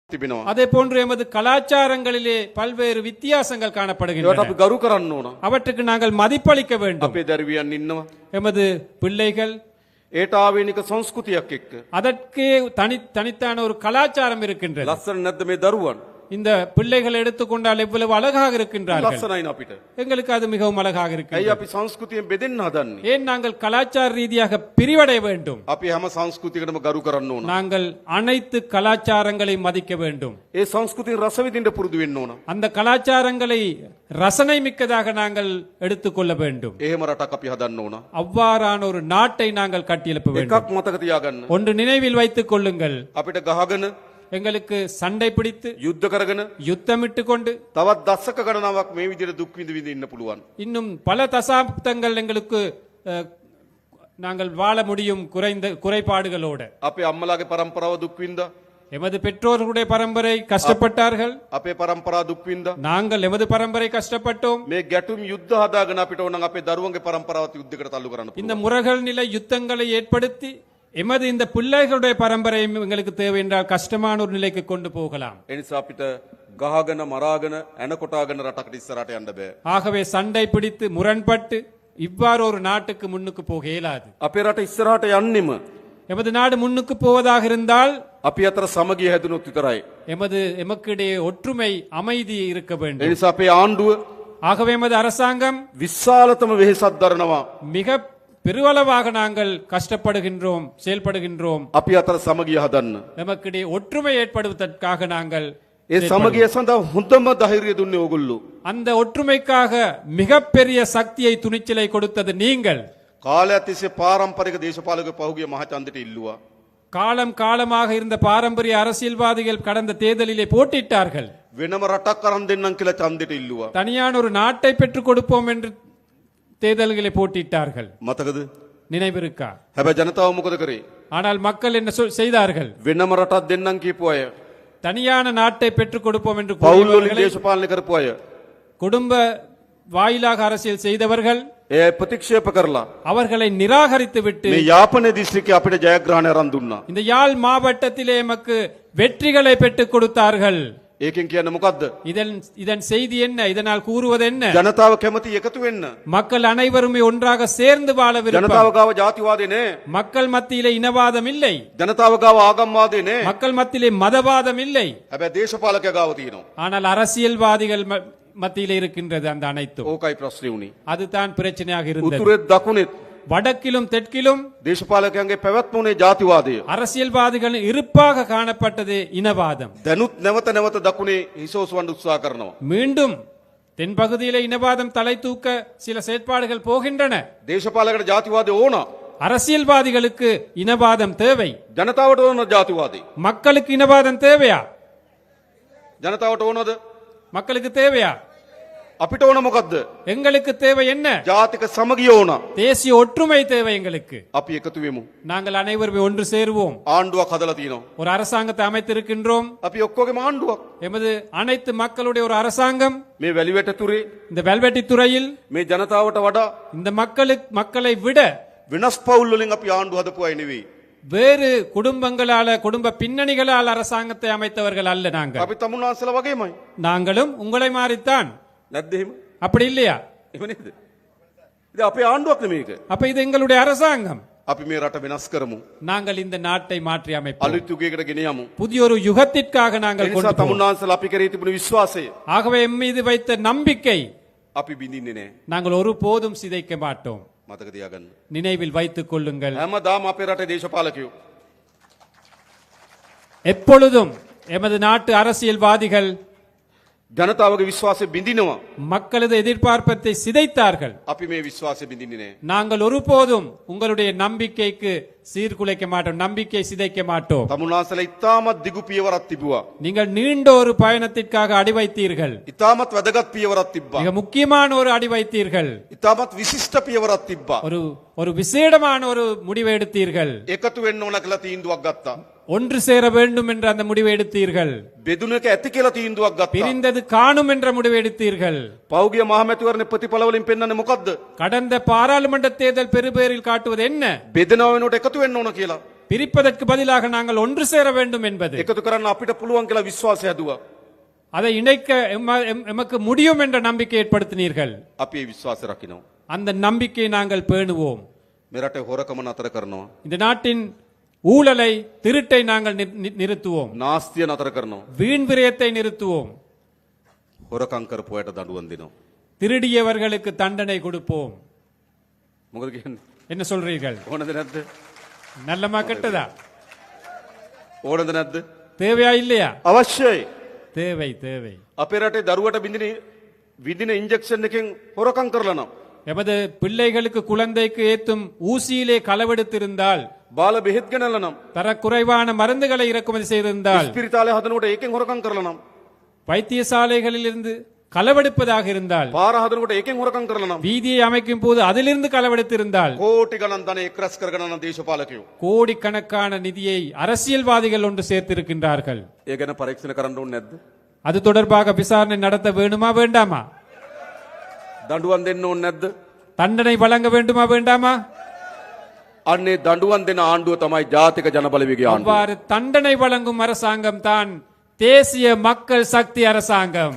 அதே போன்று எமது கலாச்சாரங்களிலே பல்வேறு வித்தியாசங்கள் காணப்படுகின்றன. அவற்றுக்கு நாங்கள் மதிப்பளிக்க வேண்டும். எமது பிள்ளைகள் ඒටාවේනික සංස්කෘතියක් එක්ක அதற்கே தனித்தான ஒரு கலாச்சாரம் இருக்கின்றது. ලස්සන නැද්ද මේ දරුවන්? இந்த பிள்ளைகள் எடுத்துக்கொண்டால் எவ்வளவு அழகாக இருக்கின்றார்கள். ලස්සනයි අපිට. எங்களுக்கு அது மிகவும் அழகாக ඇයි இருக்கிறது. අපි සංස්කෘතියෙන් බෙදෙන්න හදන්නේ? ஏன் நாங்கள் கலாச்சார ரீதியாக பிரிவடைய வேண்டும்? අපි හැම සංස්කෘතියකටම ගරු කරන්න ඕන. நாங்கள் அனைத்து கலாச்சாரங்களை மதிக்க வேண்டும். ඒ සංස්කෘතියෙන් රස විඳින්න පුරුදු වෙන්න ඕන. அந்த கலாச்சாரங்களை ரசனை மிக்கதாக நாங்கள் எடுத்துக்கொள்ள வேண்டும். එහෙම රටක් අපි හදන්න ඕන. அவ்வாறான ஒரு நாட்டை நாங்கள் கட்டியெழுப்ப வேண்டும். එකක් මතක තියාගන්න. ஒன்று நினைவில் வைத்துக் கொள்ளுங்கள். අපිට ගහගෙන எங்களுக்கு சண்டை பிடித்து යුද්ධ කරගෙන யுத்தமிட்டு கொண்டு තවත් දශක ගණනාවක් මේ විදිහට දුක් විඳ විඳ ඉන්න පුළුවන්. இன்னும் பல தசாப்தங்கள் எங்களுக்கு நாங்கள் வாழ முடியும் குறைபாடுகளோடு. අපේ අම්මලාගේ පරම්පරාව දුක් විඳා. எமது பெற்றோர்களுடைய பரம்பரை கஷ்டப்பட்டார்கள். අපේ පරම්පරාව දුක් විඳා. நாங்கள் எமது பரம்பரை கஷ்டப்பட்டோம். මේ ගැටුම් යුද්ධ හදාගෙන අපිට ඕන අපේ දරුවන්ගේ පරම්පරාවත් යුද්ධයකට තල්ලු කරන්න இந்த පුළුවන්. முரகல் நிலை யுத்தங்களை ஏற்படுத்தி எமது இந்த பிள்ளைகளுடைய பரம்பரை எங்களுக்கு தேவை என்றால் கஷ்டமான ஒரு நிலைக்கு கொண்டு போகலாம். ඒ නිසා අපිට ගහගෙන මරාගෙන ඇනකොටාගෙන රටකට ඉස්සරහට යන්න බෑ. ஆகவே சண்டை பிடித்து முரண்பட்டு இவ்வாறு ஒரு நாட்டுக்கு முன்னுக்கு போக இயலாது. අපේ රට ඉස්සරහට යන්නෙම எமது நாடு முன்னுக்கு போவதாக இருந்தால் අපි අතර සමගිය හැදුනොත් විතරයි. எமக்கிடையே ஒற்றுமை அமைதி இருக்க ඒ வேண்டும். නිසා අපේ ආණ්ඩුව ஆகவே எமது அரசாங்கம் විශාලතම වෙහෙසක් දරනවා. மிக பெருவளவாக நாங்கள் கஷ்டப்படுகின்றோம், செயல்படுகின்றோம். අපි අතර සමගිය හදන්න. நமக்கிடையே ஒற்றுமை ஏற்படுவதற்காக நாங்கள் ඒ සමගිය සඳහා හොඳම ධෛර්යය දුන්නේ ඕගොල්ලෝ. அந்த ஒற்றுமைக்காக மிகப்பெரிய சக்தியை துணிச்சலை கொடுத்தது நீங்கள். කාලයක් තිස්සේ පාරම්පරික දේශපාලක පහුගිය මහචන්දට ඉල්ලුවා. காலம் காலமாக இருந்த பாரம்பரிய அரசியல்வாதிகள் கடந்த தேர்தலிலே போட்டியிட்டார்கள். වෙනම රටක් අරන් දෙන්නම් කියලා ඡන්දෙට ඉල්ලුවා. தனியான ஒரு நாட்டை பெற்றுக் கொடுப்போம் என்று தேர்தல்களை போட்டியிட்டார்கள். මතකද? நினைவிருக்கா? හැබැයි ජනතාව මොකද කරේ? ஆனால் மக்கள் என்ன செய்தார்கள்? වෙනම රටක් දෙන්නම් කියපු අය, தனியான நாட்டை பெற்றுக் கொடுப்போம் என்று පවුල් වලින් கூறியவர்களை, දේශපාලනය කරපු අය குடும்ப வாயிலாக அரசியல் செய்தவர்கள் ඒ ප්‍රතික්ෂේප කරලා அவர்களை நிராகரித்து விட்டு මේ යාපනයේ දිස්ත්‍රික්කයේ අපිට ජයග්‍රහණය අරන් දුන්නා. இந்த யாழ் மாவட்டத்திலே எமக்கு வெற்றிகளை பெற்றுக் கொடுத்தார்கள். ඒකෙන් කියන්නේ මොකද්ද? இதன் செய்தி என்ன? இதனால் கூறுவது என்ன? ජනතාව කැමති එකතු වෙන්න. மக்கள் அனைவருமே ஒன்றாக சேர்ந்து வாழ விருப்பம். ජනතාව ගාව ජාතිවාදේ නෑ. மக்கள் மத்தியிலே இனவாதம் இல்லை. ජනතාව ගාව ආගම්වාදේ නෑ. மக்கள் மத்தியிலே மதவாதம் இல்லை. හැබැයි දේශපාලකයා ගාව තියෙනවා. ஆனால் அரசியல்வாதிகள் மத்தியிலே இருக்கின்றது அந்த அனைத்தும். ඕකයි ප්‍රශ්නේ උනේ. அதுதான் பிரச்சனையாக இருந்தது. උතුරෙත් දකුණෙත් வடக்கிலும் தெற்கிலும் දේශපාලකයන්ගේ පැවැත්ම උනේ ජාතිවාදය. அரசியல்வாதிகள் இருப்பாக காணப்பட்டது இனவாதம். දැනුත් නැවත නැවත දකුණේ හිසෝසවන්න උත්සාහ කරනවා. மீண்டும் தென்பகுதியிலே இனவாதம் தலை தூக்க சில செயற்பாடுகள் போகின்றன. දේශපාලකට ජාතිවාදය ඕන. அரசியல்வாதிகளுக்கு இனவாதம் தேவை. ජනතාවට ඕන ජාතිවාදය. மக்களுக்கு இனவாதம் தேவையா? ජනතාවට ඕනද? மக்களுக்கு தேவையா? අපිට ඕන මොකද්ද? எங்களுக்கு தேவை என்ன? ජාතික සමගිය ඕන. தேசிய ஒற்றுமை தேவை எங்களுக்கு. අපි එකතු වෙමු. நாங்கள் அனைவரும் ஒன்று சேருவோம். ආණ්ඩුවක් හදලා තියෙනවා. ஒரு அரசாங்கத்தை அமைத்திருக்கின்றோம். අපි ඔක්කොගේම ආණ්ඩුවක්. எமது அனைத்து மக்களுடைய ஒரு அரசாங்கம். මේ වැලිවැට තුරේ இந்த வெல்வெட்டி துறையில் මේ ජනතාවට වඩා இந்த மக்களை விட වෙනස් පවුල් වලින් අපි ආණ්ඩුව හදපු අය නෙවෙයි. வேறு குடும்பங்களால குடும்ப பின்னணிகளால் அரசாங்கத்தை அமைத்தவர்கள் அல்ல நாங்கள். අපි තමුන්වහන්සේලා වගේමයි. நாங்களும் உங்களை மாறித்தான். නැද්ද එහෙම? அப்படி இல்லையா? එහෙම නේද? ඉතින් අපේ ආණ්ඩුවක් නෙමෙයි මේක. அப்ப இது எங்களுடைய அரசாங்கம். අපි මේ රට වෙනස් කරමු. நாங்கள் இந்த நாட்டை மாற்றி அமைப்போம். අලුත් යුගයකට ගෙන යමු. புதிய ஒரு யுகத்திற்காக நாங்கள் ඒ கொண்டு නිසා போவோம். තමුන්වහන්සේලා අපි කරේ තිබුණු විශ්වාසය ஆகவே எம் மீது வைத்த நம்பிக்கை අපි බිඳින්නේ නැහැ. நாங்கள் ஒரு போதும் சிதைக்க மாட்டோம். මතක තියාගන්න. நினைவில் வைத்துக் கொள்ளுங்கள். හැමදාම අපේ රටේ දේශපාලකයෝ எப்பொழுதும் எமது நாட்டு அரசியல்வாதிகள் ජනතාවගේ විශ්වාසය බිඳිනවා. மக்களது எதிர்பார்ப்பத்தை சிதைத்தார்கள். අපි මේ විශ්වාසය බිඳින්නේ නැහැ. நாங்கள் ஒருபோதும் உங்களுடைய நம்பிக்கைக்கு சீர்குலைக்க மாட்டோம், நம்பிக்கை சிதைக்க மாட்டோம். තමුන්වහන්සේලා ඉතාමත් දිගු පියවරක් තිබුවා. நீங்கள் நீண்ட ஒரு பயணத்திற்காக அடி வைத்தீர்கள். ඉතාමත් වැදගත් පියවරක් තිබ්බා. மிக முக்கியமான ஒரு அடி வைத்தீர்கள். ඉතාමත් විශිෂ්ට පියවරක් තිබ්බා. ஒரு விசேடமான ஒரு முடிவை எடுத்தீர்கள். එකතු වෙන්න ඕන කියලා තීන්දුවක් ගත්තා. ஒன்று சேர வேண்டும் என்ற அந்த முடிவை எடுத்தீர்கள். බෙදුනක ඇති කියලා තීන්දුවක් ගත්තා. பிரிந்தது காணும் என்ற முடிவை எடுத்தீர்கள். පෞගිය මහමැතිවරණ ප්‍රතිඵල වලින් පෙන්වන්නේ මොකද්ද? கடந்த பாராளுமன்ற தேர்தல் பெருபேரில் காட்டுவது என்ன? බෙදනව වෙනකොට එකතු වෙන්න ඕන කියලා. பிரிப்பதற்கு பதிலாக நாங்கள் ஒன்று சேர வேண்டும் என்பது එකතු කරන්න අපිට පුළුවන් කියලා විශ්වාසය හැදුවා. அதை இணைக்க எமக்கு முடியும் என்ற நம்பிக்கை ஏற்படுத்தினீர்கள். අපි ඒ විශ්වාසය රකින්නවා. அந்த நம்பிக்கையை நாங்கள் பேணுவோம். මේ රටේ හොරකම නතර කරනවා. இந்த நாட்டின் ஊழலை திருட்டை நாங்கள் நிறுத்துவோம். නාස්තිය නතර කරනවා. வீண் விரயத்தை நிறுத்துவோம். හොරකම් කරපු අයට දඬුවම් දෙනවා. திருடியவர்களுக்கு தண்டனை கொடுப்போம். මොකද කියන්නේ? என்ன சொல்றீர்கள்? ඕනද නැද්ද? நல்லமா கெட்டதா? ඕනද නැද්ද? தேவையா இல்லையா? අවශ්‍යයි. தேவை தேவை. අපේ රටේ දරුවට විදින ඉන්ජෙක්ෂන් එකෙන් හොරකම් කරලා නම් எமது பிள்ளைகளுக்கு குழந்தைக்கு ஏத்தும் ஊசியிலே களவெடுத்திருந்தால் බාල බෙහෙත් ගෙනල්ලා නම් தரக்குறைவான மருந்துகளை இறக்குமதி செய்திருந்தால் ස්පිරිතාලේ හදනකොට ඒකෙන් හොරකම් කරලා නම් வைத்தியசாலைகளில் இருந்து களவெடுப்பதாக இருந்தால் පාර හදනකොට ඒකෙන් හොරකම් කරලා නම් வீதியை அமைக்கும் போது அதிலிருந்து களவெடுத்திருந்தால் කෝටි ගණන් ධනෙ එක්රැස් කරගෙන යන දේශපාලකයෝ கோடிக்கணக்கான நிதியை அரசியல்வாதிகள் ஒன்று சேர்த்திருக்கின்றார்கள். ඒ ගැන පරීක්ෂණ කරන්න ඕනේ නැද්ද? அது தொடர்பாக விசாரணை நடத்த வேண்டுமா வேண்டாமா? දඬුවම් දෙන්න ඕනේ නැද්ද? தண்டனை வழங்க வேண்டுமா வேண்டாமா? අන්නේ දඬුවම් දෙන ආණ්ඩුව තමයි ජාතික ජනබලවේගයේ ආණ්ඩුව. அவ்வாறு தண்டனை வழங்கும் அரசாங்கம் தான் தேசிய மக்கள் சக்தி அரசாங்கம்.